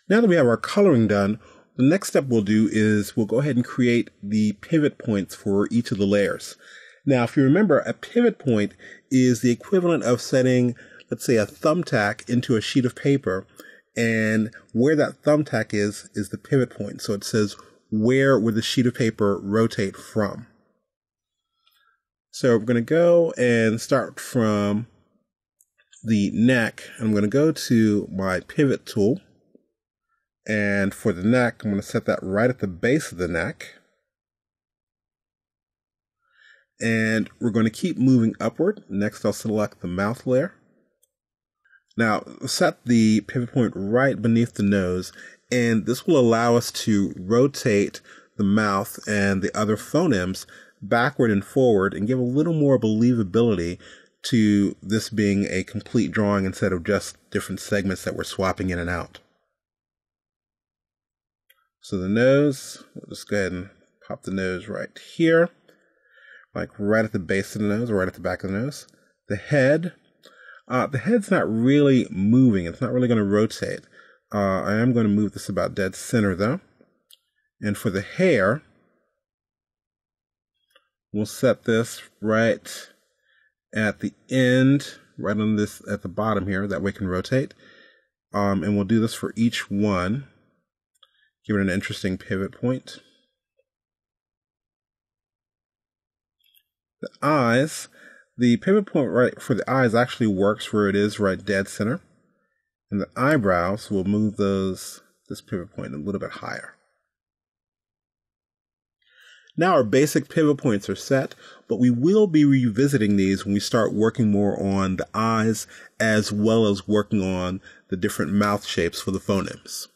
Now that we have our coloring done, the next step we'll do is we'll go ahead and create the pivot points for each of the layers. Now, if you remember, a pivot point is the equivalent of setting, let's say, a thumbtack into a sheet of paper, and where that thumbtack is the pivot point. So it says, where would the sheet of paper rotate from? So we're going to go and start from the neck. I'm going to go to my pivot tool. And for the neck, I'm going to set that right at the base of the neck. And we're going to keep moving upward. Next, I'll select the mouth layer. Now, set the pivot point right beneath the nose, and this will allow us to rotate the mouth and the other phonemes backward and forward and give a little more believability to this being a complete drawing instead of just different segments that we're swapping in and out. So the nose, we'll just go ahead and pop the nose right here, like right at the base of the nose or right at the back of the nose. The head's not really moving. It's not really going to rotate. I am going to move this about dead center though. And for the hair, we'll set this right at the end, right on this, at the bottom here, that way it can rotate. And we'll do this for each one. Give it an interesting pivot point. The eyes, the pivot point right for the eyes actually works where it is right dead center. And the eyebrows will move this pivot point a little bit higher. Now our basic pivot points are set, but we will be revisiting these when we start working more on the eyes as well as working on the different mouth shapes for the phonemes.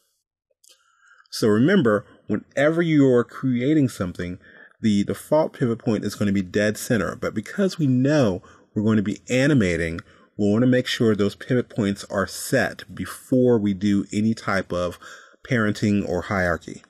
So remember, whenever you are creating something, the default pivot point is going to be dead center. But because we know we're going to be animating, we'll want to make sure those pivot points are set before we do any type of parenting or hierarchy.